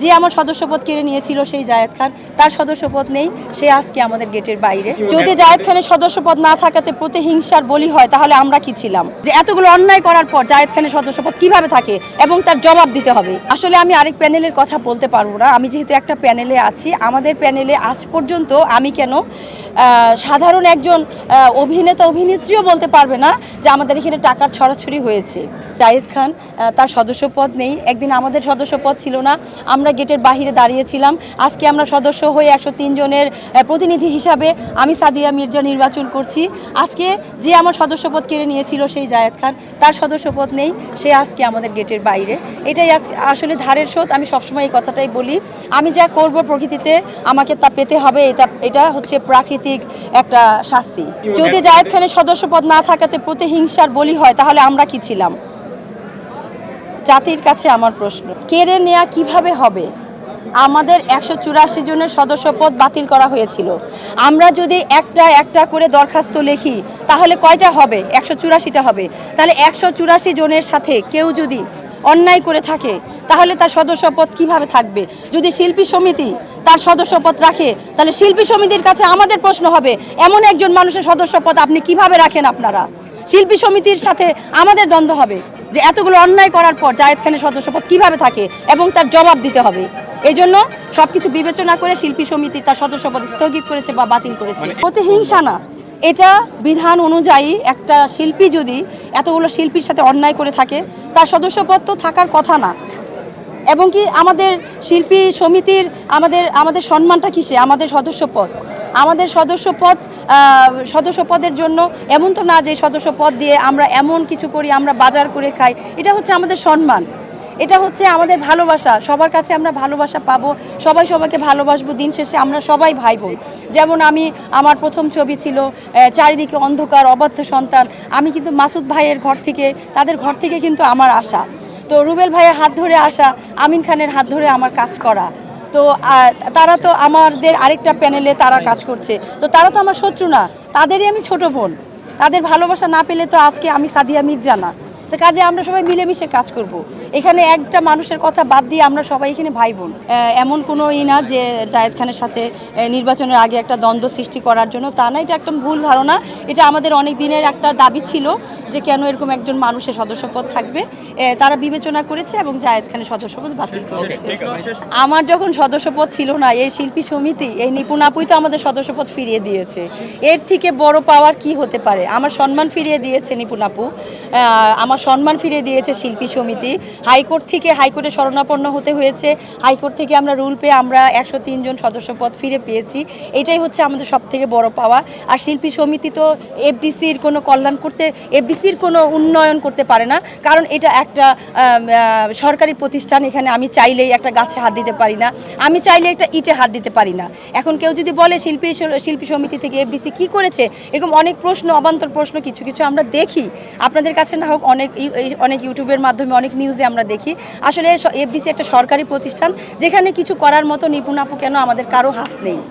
যে আমার সদস্যপদ কেড়ে নিয়েছিল সেই জায়েদ খান, তার সদস্যপদ নেই, সে আজকে আমাদের গেটের বাইরে। যদি জায়েদ খানের সদস্যপদ না থাকাতে প্রতিহিংসার বলি হয় তাহলে আমরা কি ছিলাম? যে এতগুলো অন্যায় করার পর জায়েদ খানের সদস্যপদ কিভাবে থাকে এবং তার জবাব দিতে হবে। আসলে আমি আরেক প্যানেলের কথা বলতে পারবো না, আমি যেহেতু একটা প্যানেলে আছি। আমাদের প্যানেলে আজ পর্যন্ত আমি কেন সাধারণ একজন অভিনেতা অভিনেত্রীও বলতে পারবে না যে আমাদের এখানে টাকার ছড়াছড়ি হয়েছে। জায়েদ খান তার সদস্যপদ নেই, একদিন আমাদের সদস্যপদ ছিল না, আমরা গেটের বাহিরে দাঁড়িয়েছিলাম। আজকে আমরা সদস্য হয়ে 103 জনের প্রতিনিধি হিসাবে আমি সাদিয়া মির্জা নির্বাচন করছি। আজকে যে আমার সদস্যপদ কেড়ে নিয়েছিল সেই জায়েদ খান, তার সদস্যপদ নেই, সে আজকে আমাদের গেটের বাইরে। এটাই আসলে ধারের শোধ। আমি সবসময় এই কথাটাই বলি, আমি যা করব প্রকৃতিতে আমাকে তা পেতে হবে, এটা হচ্ছে প্রাকৃতিক একটা শাস্তি। যদি জায়েদ খানের সদস্যপদ না থাকাতে প্রতিহিংসার বলি হয় তাহলে আমরা কি ছিলাম? জাতির কাছে আমার প্রশ্ন, কেড়ে নেওয়া কিভাবে হবে? আমাদের 184 জনের সদস্যপদ বাতিল করা হয়েছিল। আমরা যদি একটা করে দরখাস্ত লিখি তাহলে কয়টা হবে? 184টা হবে। তাহলে 184 জনের সাথে কেউ যদি অন্যায় করে থাকে তাহলে তার সদস্যপদ কিভাবে থাকবে? যদি শিল্পী সমিতি তার সদস্যপদ রাখে তাহলে শিল্পী সমিতির কাছে আমাদের প্রশ্ন হবে, এমন একজন মানুষের সদস্যপদ আপনি কিভাবে রাখেন? আপনারা শিল্পী সমিতির সাথে আমাদের দ্বন্দ্ব হবে যে এতগুলো অন্যায় করার পর জায়েদ খানের সদস্যপদ কিভাবে থাকে এবং তার জবাব দিতে হবে। এই জন্য সবকিছু বিবেচনা করে শিল্পী সমিতি তার সদস্যপদ স্থগিত করেছে বা বাতিল করেছে। প্রতিহিংসা না, এটা বিধান অনুযায়ী একটা শিল্পী যদি এতগুলো শিল্পীর সাথে অন্যায় করে থাকে তার সদস্যপদ তো থাকার কথা না। এবং কি আমাদের শিল্পী সমিতির আমাদের সম্মানটা কিসে? আমাদের সদস্যপদের জন্য এমন তো না যে সদস্যপদ দিয়ে আমরা এমন কিছু করি, আমরা বাজার করে খাই। এটা হচ্ছে আমাদের সম্মান, এটা হচ্ছে আমাদের ভালোবাসা। সবার কাছে আমরা ভালোবাসা পাবো, সবাই সবাইকে ভালোবাসবো। দিন শেষে আমরা সবাই ভাই বোন। যেমন আমার প্রথম ছবি ছিল চারিদিকে অন্ধকার, অবাধ্য সন্তান। আমি কিন্তু মাসুদ ভাইয়ের তাদের ঘর থেকে কিন্তু আমার আসা। তো রুবেল ভাইয়ের হাত ধরে আসা, আমিন খানের হাত ধরে আমার কাজ করা। তো তারা তো আমাদের আরেকটা প্যানেলে তারা কাজ করছে, তো তারা তো আমার শত্রু না, তাদেরই আমি ছোট বোন। তাদের ভালোবাসা না পেলে তো আজকে আমি সাদিয়া মির্জা না। তো কাজে আমরা সবাই মিলেমিশে কাজ করব। এখানে একটা মানুষের কথা বাদ দিয়ে আমরা সবাই এখানে ভাই বোন। এমন কোনো না যে জায়েদ খানের সাথে নির্বাচনের আগে একটা দ্বন্দ্ব সৃষ্টি করার জন্য, তা না, এটা একটা ভুল ধারণা। এটা আমাদের অনেক দিনের একটা দাবি ছিল যে কেন এরকম একজন মানুষের সদস্যপদ থাকবে। তারা বিবেচনা করেছে এবং জায়েদ খানের সদস্যপদ বাতিল করেছে। আমার যখন সদস্যপদ ছিল না, এই শিল্পী সমিতি, এই নিপুণ আপুই তো আমাদের সদস্যপদ ফিরিয়ে দিয়েছে। এর থেকে বড় পাওয়ার কি হতে পারে? আমার সম্মান ফিরিয়ে দিয়েছে নিপুণ আপু, আমার সম্মান ফিরিয়ে দিয়েছে শিল্পী সমিতি। হাইকোর্টে শরণাপন্ন হতে হয়েছে। হাইকোর্ট থেকে আমরা রুল পেয়ে আমরা 103 জন সদস্যপদ ফিরে পেয়েছি। এটাই হচ্ছে আমাদের সব থেকে বড় পাওয়া। আর শিল্পী সমিতি তো এফডিসির কোনো এফডিসির কোনো উন্নয়ন করতে পারে না, কারণ এটা একটা সরকারি প্রতিষ্ঠান। এখানে আমি চাইলেই একটা গাছে হাত দিতে পারি না, আমি চাইলে একটা ইটে হাত দিতে পারি না। এখন কেউ যদি বলে শিল্পী সমিতি থেকে এফডিসি কি করেছে, এরকম অনেক প্রশ্ন, অবান্তর প্রশ্ন কিছু আমরা দেখি। আপনাদের কাছে না হোক, অনেক ইউটিউবের মাধ্যমে, অনেক নিউজে আমরা দেখি। আসলে এফডিসি একটা সরকারি প্রতিষ্ঠান, যেখানে কিছু করার মতো নিপুণ আপু কেন আমাদের কারো হাত নেই।